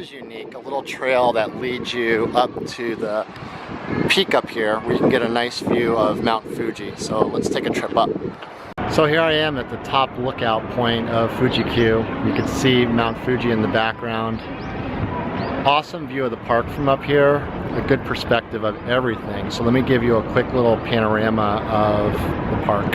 is unique, a little trail that leads you up to the peak up here where you can get a nice view of Mount Fuji. So let's take a trip up. So here I am at the top lookout point of Fuji-Q. You can see Mount Fuji in the background. Awesome view of the park from up here, a good perspective of everything. So let me give you a quick little panorama of the park.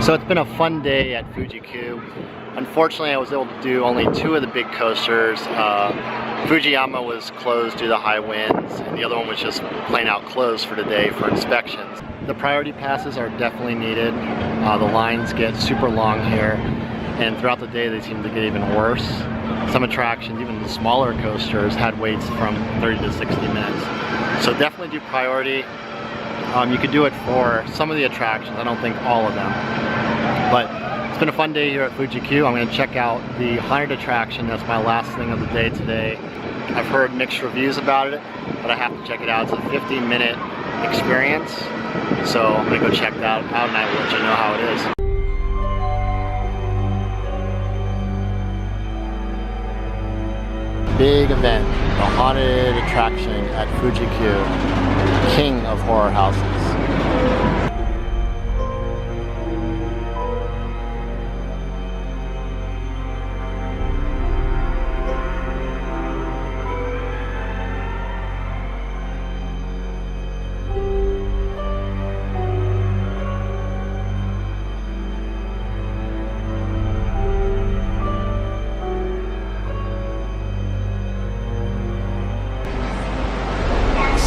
So it's been a fun day at Fuji-Q. Unfortunately, I was able to do only 2 of the big coasters. Fujiyama was closed due to high winds, and the other one was just plain out closed for today for inspections. The priority passes are definitely needed. The lines get super long here, and throughout the day they seem to get even worse. Some attractions, even the smaller coasters, had waits from 30 to 60 minutes. So definitely do priority. You could do it for some of the attractions, I don't think all of them. But it's been a fun day here at Fuji-Q. I'm going to check out the haunted attraction. That's my last thing of the day today. I've heard mixed reviews about it, but I have to check it out. It's a 50-minute experience. So I'm going to go check that out and I will let you know how it is. Big event, the haunted attraction at Fuji-Q, king of horror houses.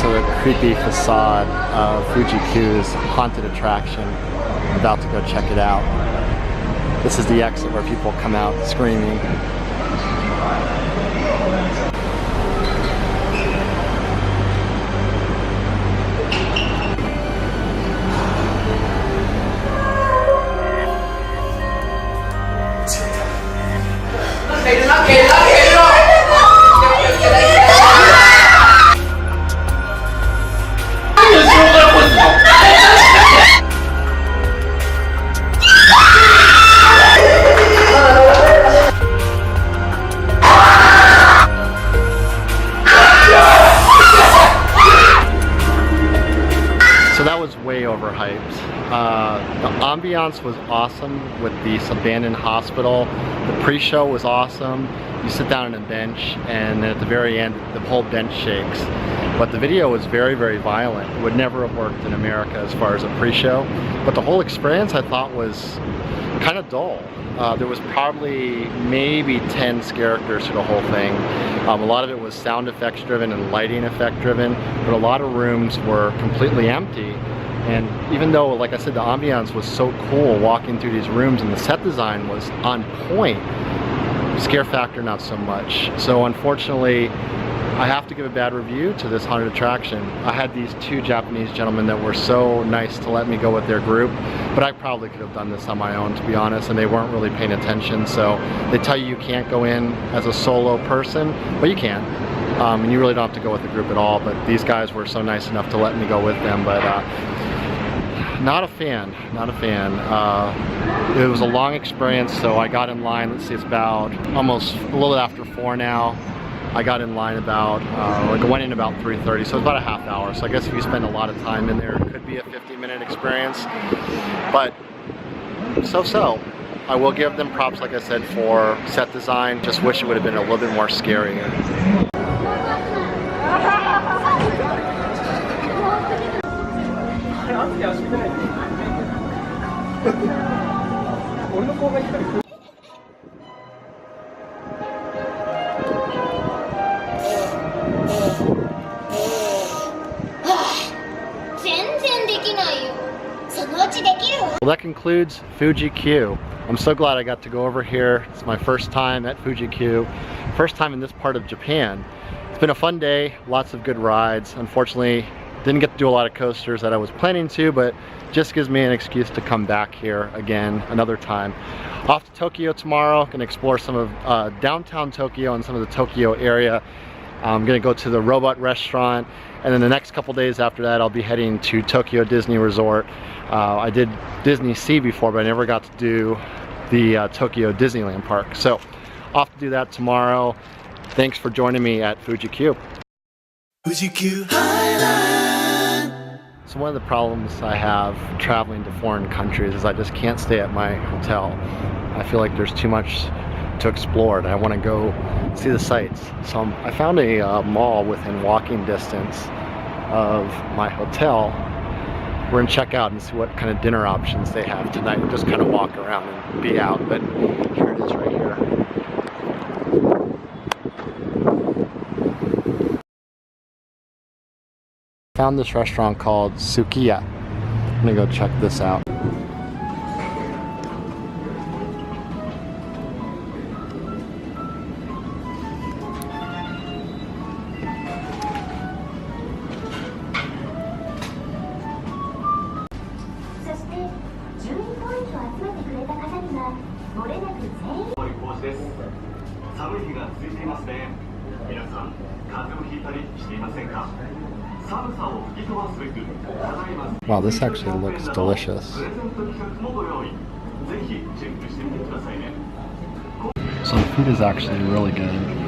The creepy facade of Fuji-Q's haunted attraction. I'm about to go check it out. This is the exit where people come out screaming. Way overhyped. The ambiance was awesome with this abandoned hospital. The pre-show was awesome. You sit down on a bench and then at the very end the whole bench shakes. But the video was very, very violent. It would never have worked in America as far as a pre-show. But the whole experience I thought was kind of dull. There was probably maybe 10 characters to the whole thing. A lot of it was sound effects driven and lighting effect driven, but a lot of rooms were completely empty. And even though, like I said, the ambiance was so cool walking through these rooms and the set design was on point, scare factor not so much. So unfortunately, I have to give a bad review to this haunted attraction. I had these 2 Japanese gentlemen that were so nice to let me go with their group, but I probably could have done this on my own, to be honest, and they weren't really paying attention. So they tell you can't go in as a solo person, but you can. And you really don't have to go with the group at all, but these guys were so nice enough to let me go with them. But not a fan, not a fan. It was a long experience, so I got in line, let's see, it's about almost a little after 4 now. I got in line about, went in about 3:30, so it's about a half hour. So I guess if you spend a lot of time in there, it could be a 50-minute experience. But so-so. I will give them props, like I said, for set design. Just wish it would have been a little bit more scarier. Well, that concludes Fuji-Q. I'm so glad I got to go over here. It's my first time at Fuji-Q, first time in this part of Japan. It's been a fun day, lots of good rides. Unfortunately, didn't get to do a lot of coasters that I was planning to, but just gives me an excuse to come back here again another time. Off to Tokyo tomorrow, gonna explore some of downtown Tokyo and some of the Tokyo area. I'm gonna go to the robot restaurant, and then the next couple days after that I'll be heading to Tokyo Disney Resort. I did Disney Sea before, but I never got to do the Tokyo Disneyland Park. So off to do that tomorrow. Thanks for joining me at Fuji-Q. Fuji-Q Highland. So one of the problems I have traveling to foreign countries is I just can't stay at my hotel. I feel like there's too much to explore and I want to go see the sights. So I found a mall within walking distance of my hotel. We're gonna check out and see what kind of dinner options they have tonight and just kind of walk around and be out. But here it is right here. Found this restaurant called Sukiya. I'm gonna go check this out. Wow, this actually looks delicious. So the food is actually really good.